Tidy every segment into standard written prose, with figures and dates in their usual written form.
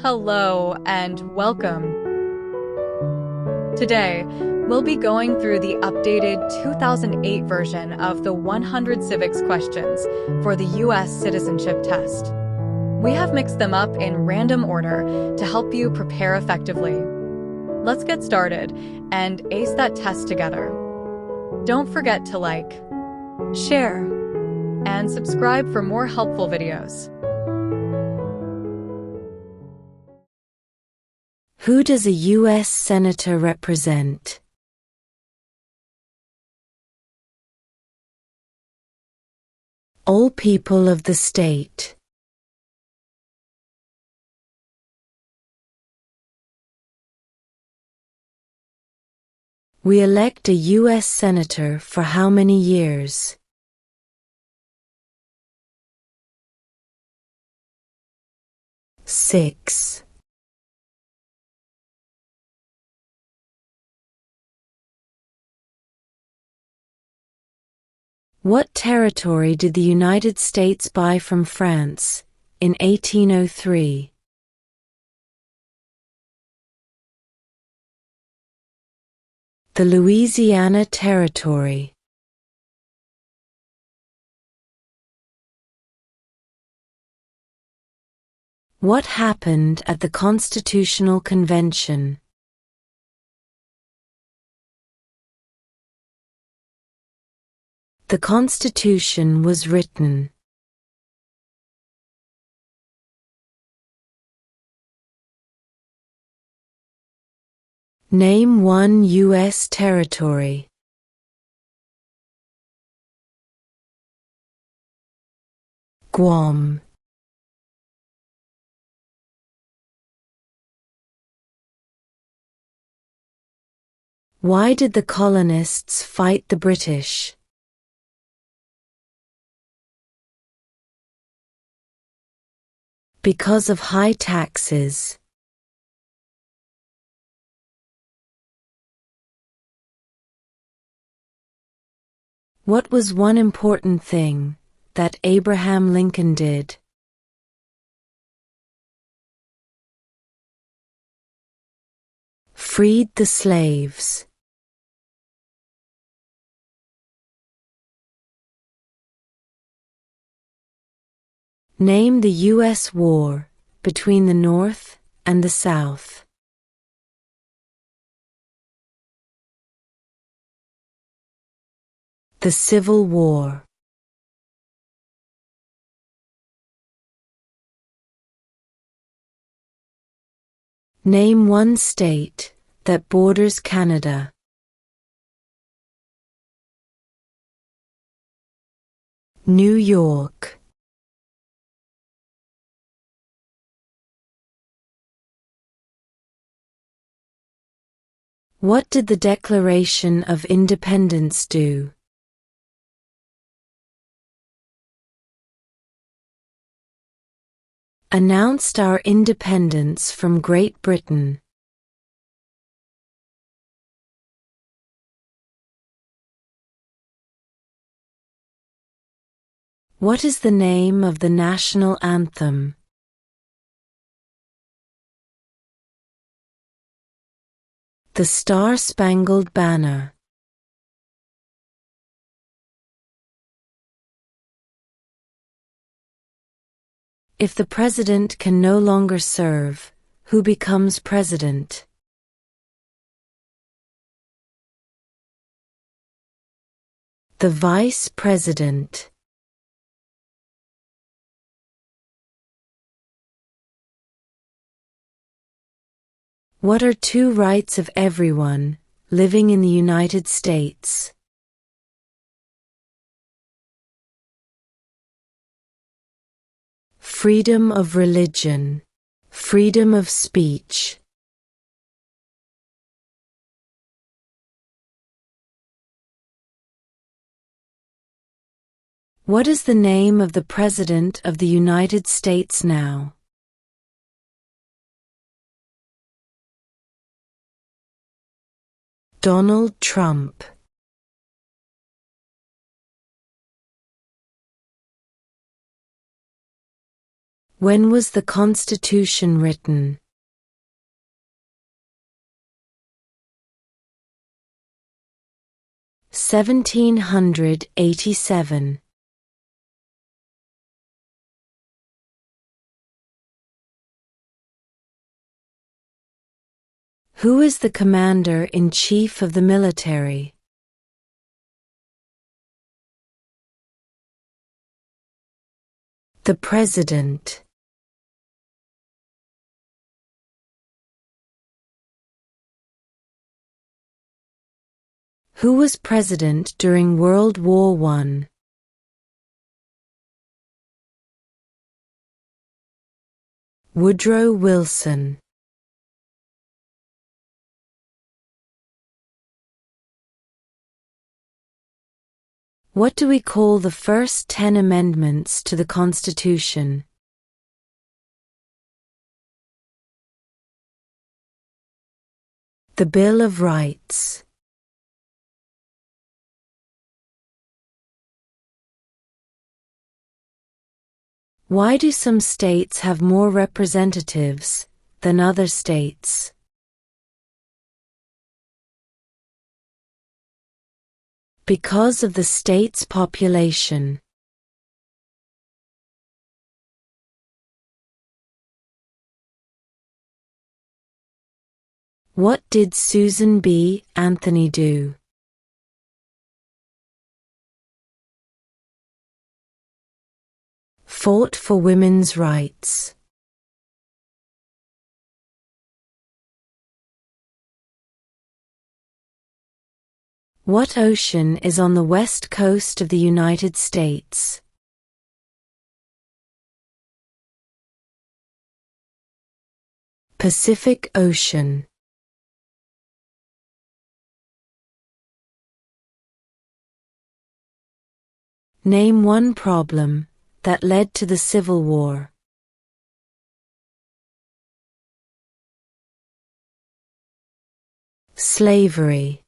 Hello and welcome. Today, we'll be going through the updated 2008 version of the 100 Civics questions for the U.S. Citizenship Test. We have mixed them up in random order to help you prepare effectively. Let's get started and ace that test together. Don't forget to like, share, and subscribe for more helpful videos. Who does a U.S. Senator represent? All people of the state. We elect a U.S. Senator for how many years? Six. What territory did the United States buy from France in 1803? The Louisiana Territory. What happened at the Constitutional Convention? The Constitution was written. Name one U.S. territory. Guam. Why did the colonists fight the British? Because of high taxes. What was one important thing that Abraham Lincoln did? Freed the slaves. Name the U.S. war between the North and the South. The Civil War. Name one state that borders Canada. New York. What did the Declaration of Independence do? Announced our independence from Great Britain. What is the name of the national anthem? The Star-Spangled Banner. If the president can no longer serve, who becomes president? The vice president. What are two rights of everyone living in the United States? Freedom of religion, freedom of speech. What is the name of the President of the United States now? Donald Trump. When was the Constitution written? 1787. Who is the Commander-in-Chief of the military? The President. Who was president during World War I? Woodrow Wilson. What do we call the first 10 amendments to the Constitution? The Bill of Rights. Why do some states have more representatives than other states? Because of the state's population. What did Susan B. Anthony do? Fought for women's rights. What ocean is on the west coast of the United States? Pacific Ocean. Name one problem that led to the Civil War. Slavery.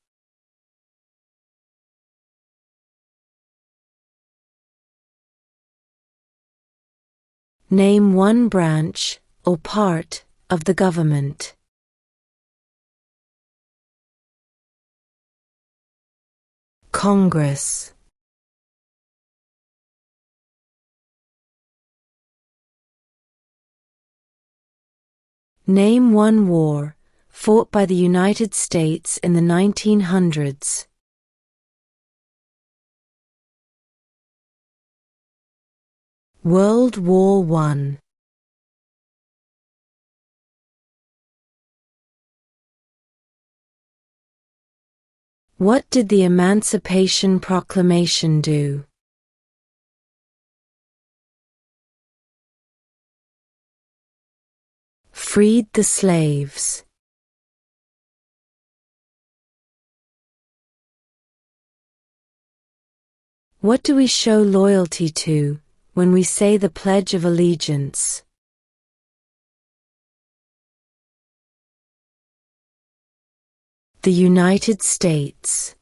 Name one branch or part of the government. Congress. Name one war fought by the United States in the 1900s. World War I. What did the Emancipation Proclamation do? Freed the slaves. What do we show loyalty to when we say the Pledge of Allegiance? The United States.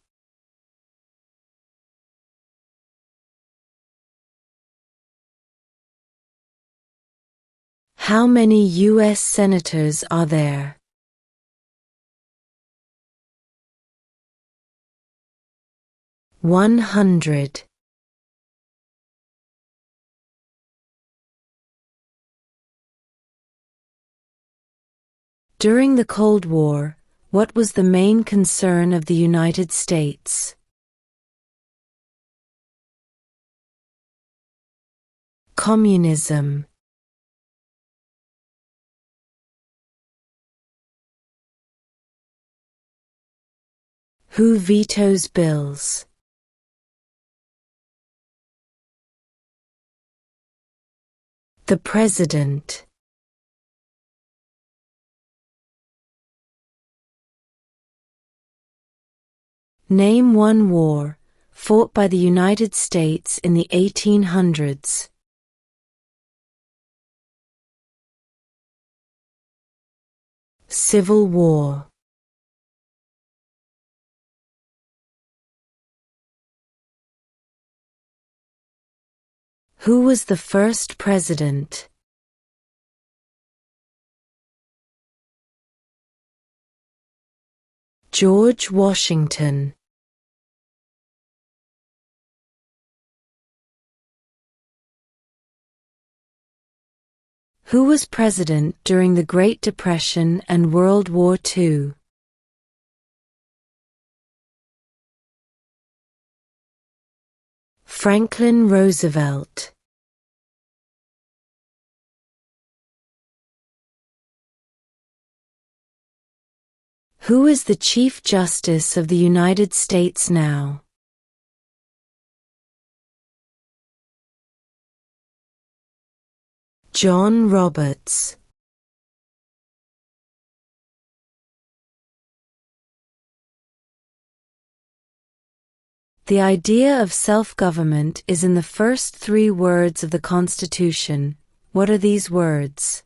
How many U.S. senators are there? 100. During the Cold War, what was the main concern of the United States? Communism. Who vetoes bills? The President. Name one war fought by the United States in the 1800s. Civil War. Who was the first president? George Washington. Who was president during the Great Depression and World War II? Franklin Roosevelt. Who is the Chief Justice of the United States now? John Roberts. The idea of self-government is in the first 3 words of the Constitution. What are these words?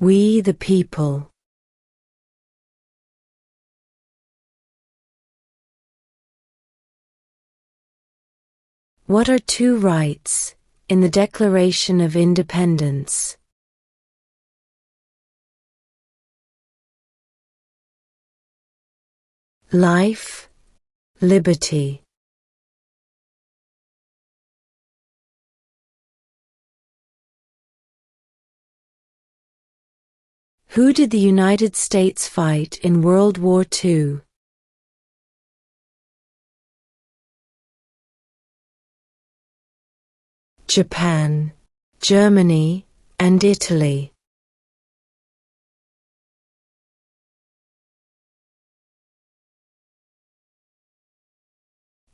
We the people. What are 2 rights in the Declaration of Independence? Life, liberty. Who did the United States fight in World War II? Japan, Germany, and Italy.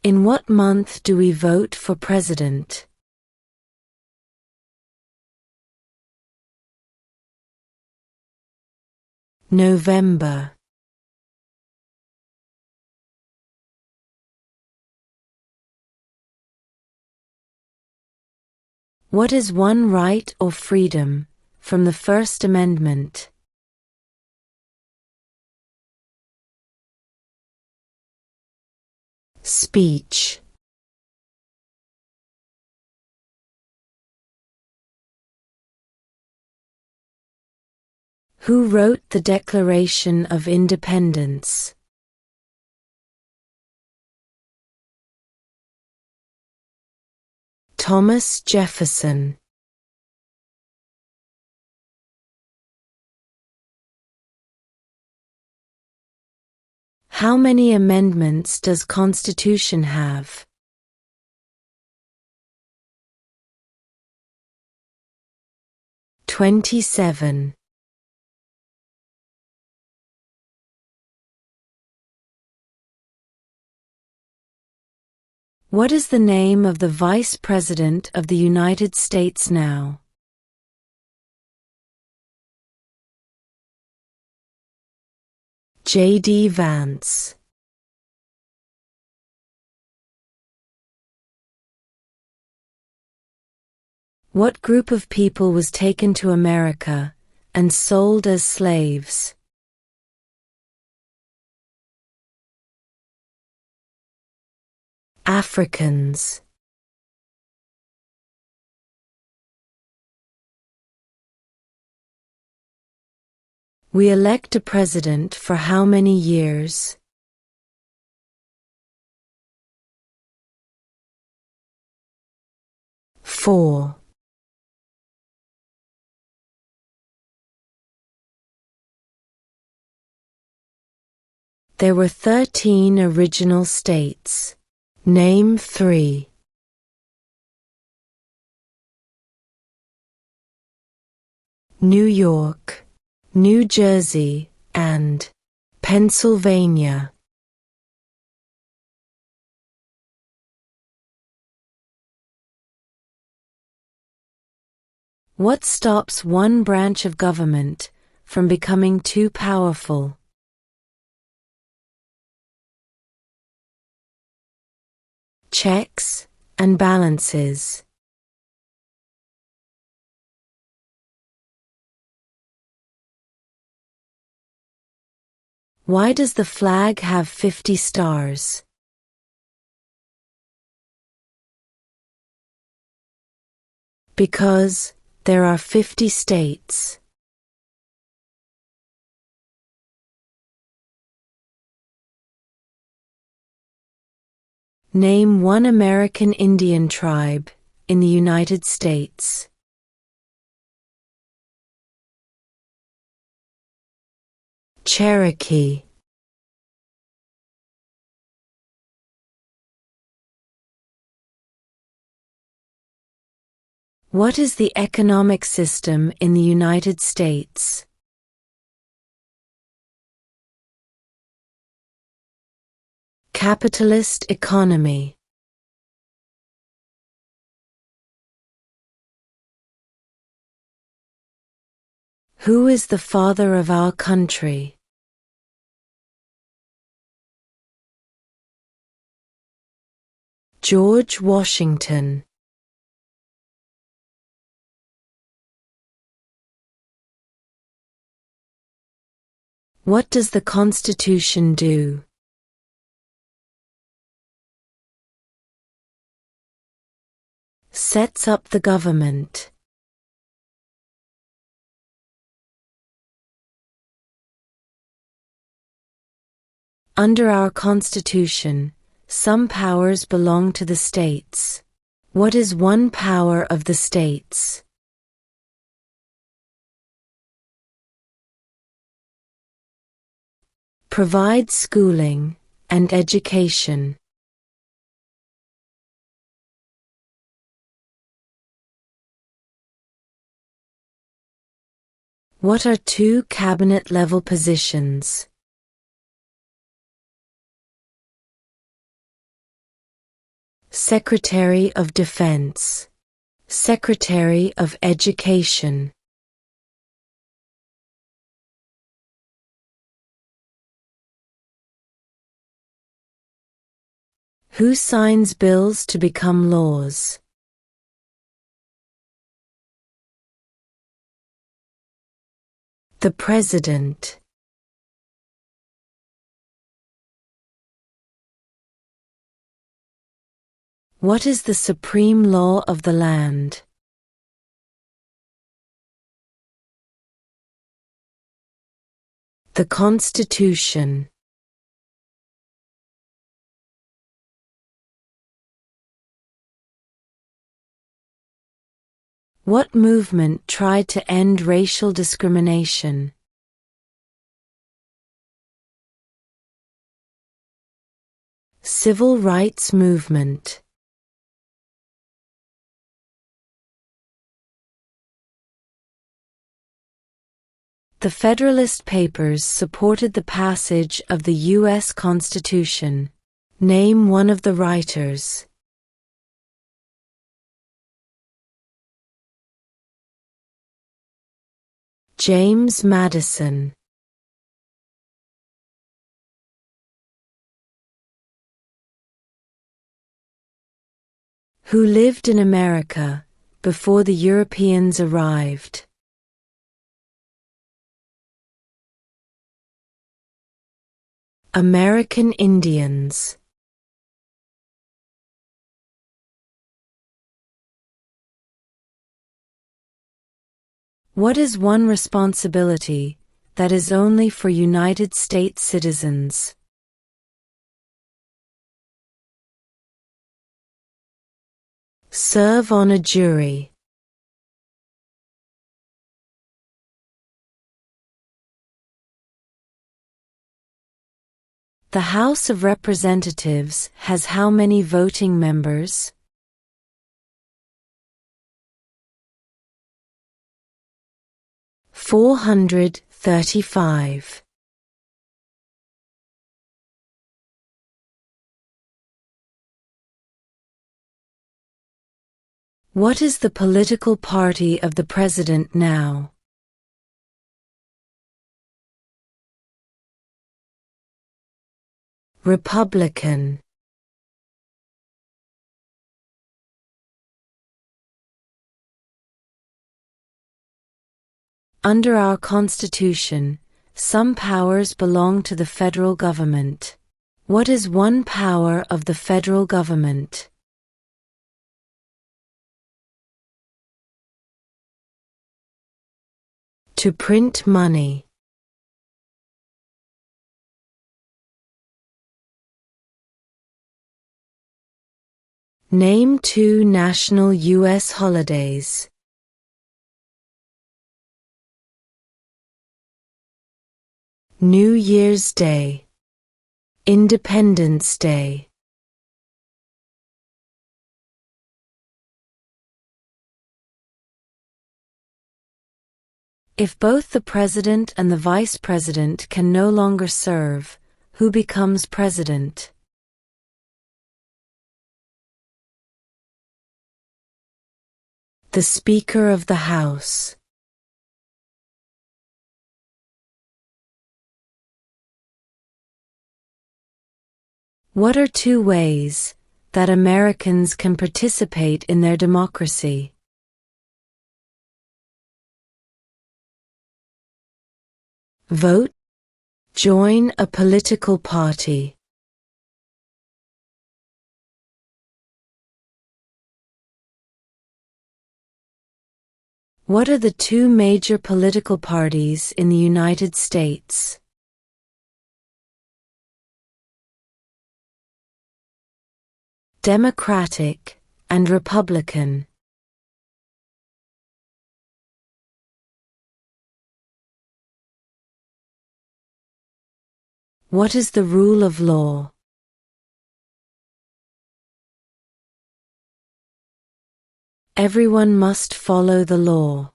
In what month do we vote for president? November. What is one right or freedom from the First Amendment? Speech. Who wrote the Declaration of Independence? Thomas Jefferson. How many amendments does Constitution have? 27. What is the name of the Vice President of the United States now? J.D. Vance. What group of people was taken to America and sold as slaves? Africans. We elect a president for how many years? 4. There were 13 original states. Name 3. New York, New Jersey, and Pennsylvania. What stops one branch of government from becoming too powerful? Checks and balances. Why does the flag have 50 stars? Because there are 50 states. Name one American Indian tribe in the United States. Cherokee. What is the economic system in the United States? Capitalist economy. Who is the father of our country? George Washington. What does the Constitution do? Sets up the government. Under our Constitution, some powers belong to the states. What is one power of the states? Provide schooling and education. What are two cabinet-level positions? Secretary of Defense, Secretary of Education. Who signs bills to become laws? The President. What is the supreme law of the land? The Constitution. What movement tried to end racial discrimination? Civil rights movement. The Federalist Papers supported the passage of the U.S. Constitution. Name one of the writers. James Madison. Who lived in America before the Europeans arrived? American Indians. What is one responsibility that is only for United States citizens? Serve on a jury. The House of Representatives has how many voting members? 435. What is the political party of the president now? Republican. Under our Constitution, some powers belong to the federal government. What is one power of the federal government? To print money. Name 2 national U.S. holidays. New Year's Day, Independence Day. If both the president and the vice president can no longer serve, who becomes president? The Speaker of the House. What are 2 ways that Americans can participate in their democracy? Vote. Join a political party. What are the 2 major political parties in the United States? Democratic and Republican. What is the rule of law? Everyone must follow the law.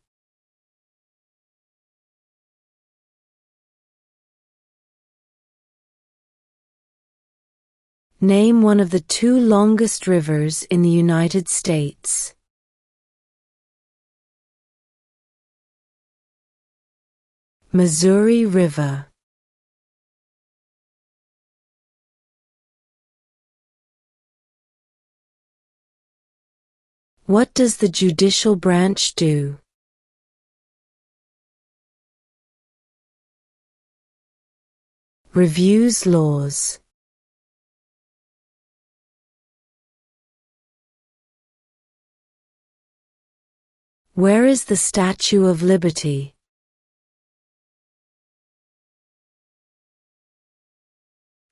Name one of the 2 longest rivers in the United States. Missouri River. What does the judicial branch do? Reviews laws. Where is the Statue of Liberty?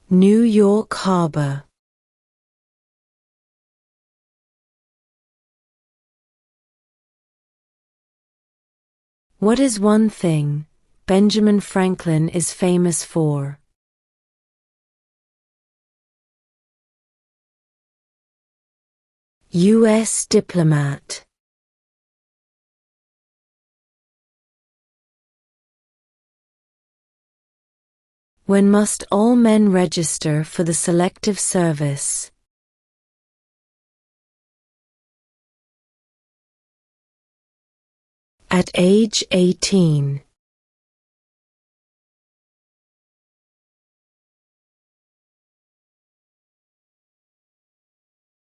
New York Harbor. What is one thing Benjamin Franklin is famous for? U.S. diplomat. When must all men register for the Selective Service? At age 18.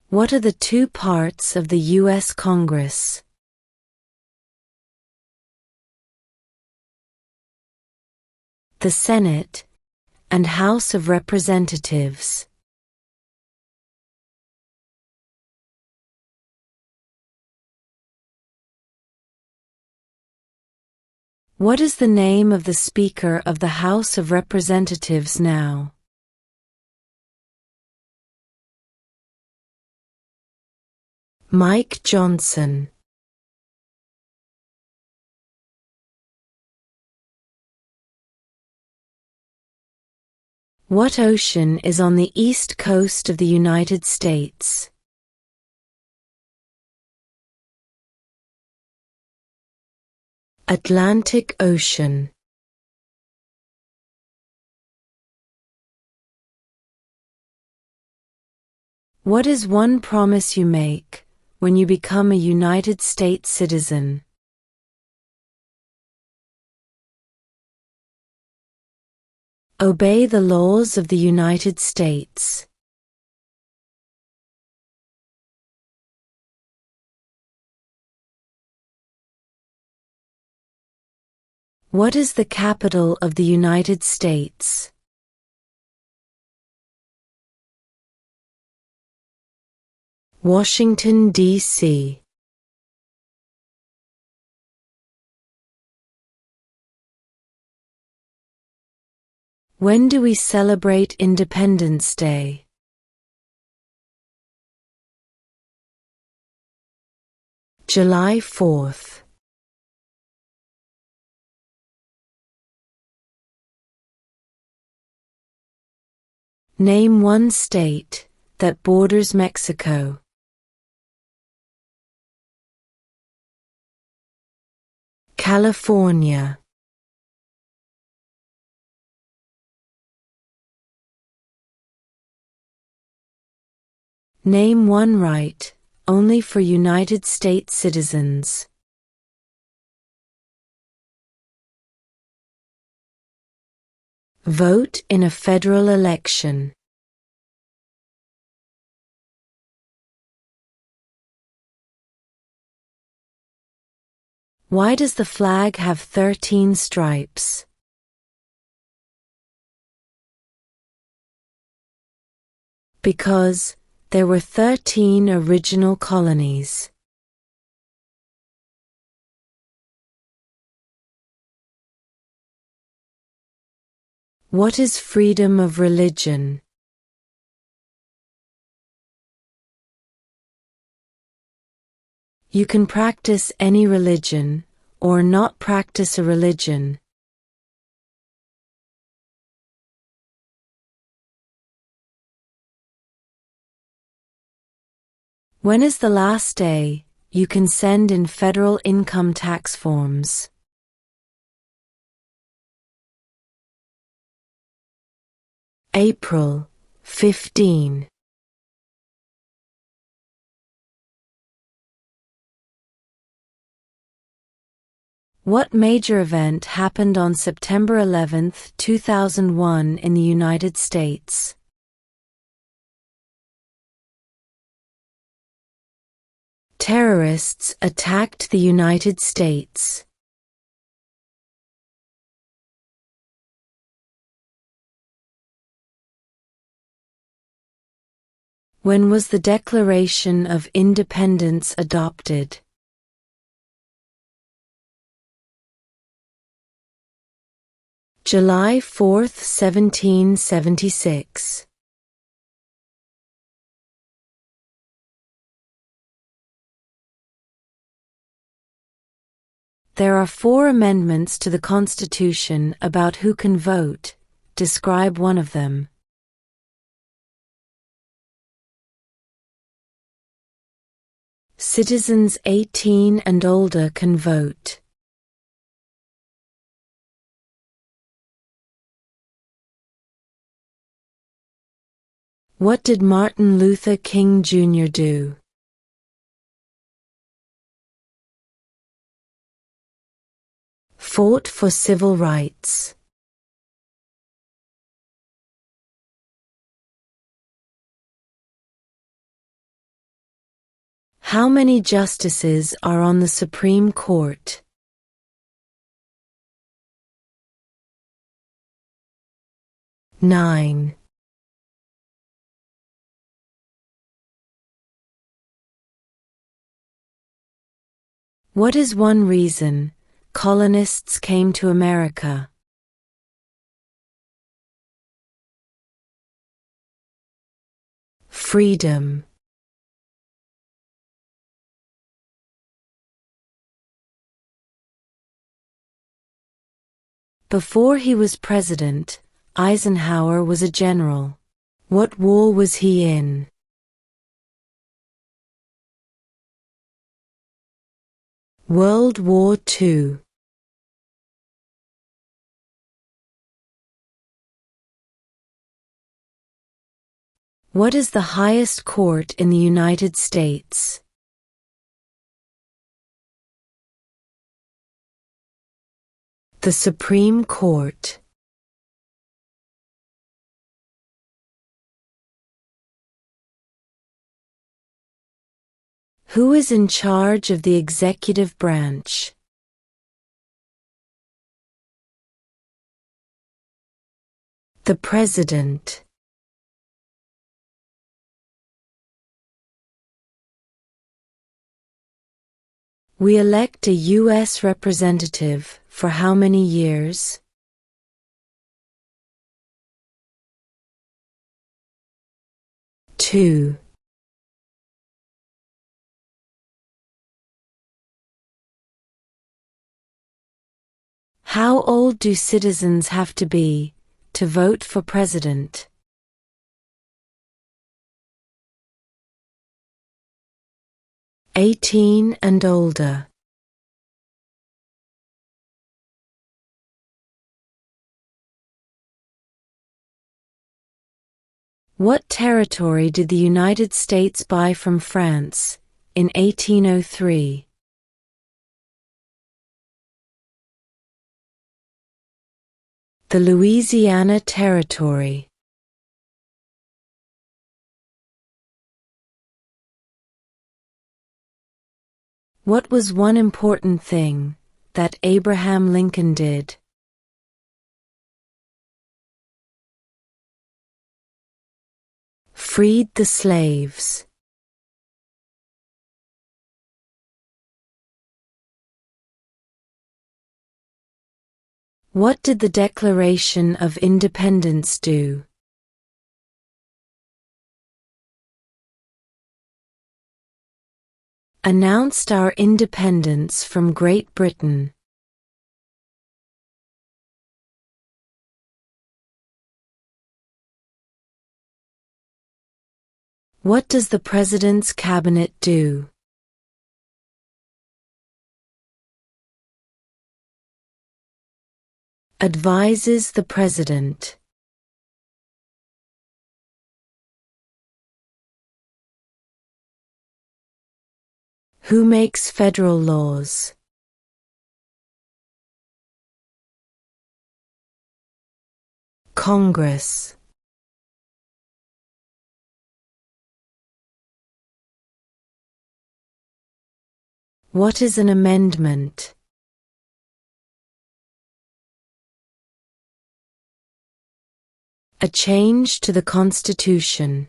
What are the 2 parts of the U.S. Congress? The Senate and House of Representatives. What is the name of the Speaker of the House of Representatives now? Mike Johnson. What ocean is on the east coast of the United States? Atlantic Ocean. What is one promise you make when you become a United States citizen? Obey the laws of the United States. What is the capital of the United States? Washington, D.C. When do we celebrate Independence Day? July 4th. Name one state that borders Mexico. California. Name one right only for United States citizens. Vote in a federal election. Why does the flag have 13 stripes? Because there were 13 original colonies. What is freedom of religion? You can practice any religion, or not practice a religion. When is the last day you can send in federal income tax forms? April 15. What major event happened on September 11, 2001 in the United States? Terrorists attacked the United States. When was the Declaration of Independence adopted? July 4, 1776. There are 4 amendments to the Constitution about who can vote. Describe one of them. Citizens 18 and older can vote. What did Martin Luther King Jr. do? Fought for civil rights. How many justices are on the Supreme Court? 9. What is one reason colonists came to America? Freedom. Before he was president, Eisenhower was a general. What war was he in? World War II. What is the highest court in the United States? The Supreme Court. Who is in charge of the executive branch? The President. We elect a U.S. representative for how many years? 2. How old do citizens have to be to vote for president? 18 and older. What territory did the United States buy from France in 1803? The Louisiana Territory. What was one important thing that Abraham Lincoln did? Freed the slaves. What did the Declaration of Independence do? Announced our independence from Great Britain. What does the President's Cabinet do? Advises the President. Who makes federal laws? Congress. What is an amendment? A change to the Constitution.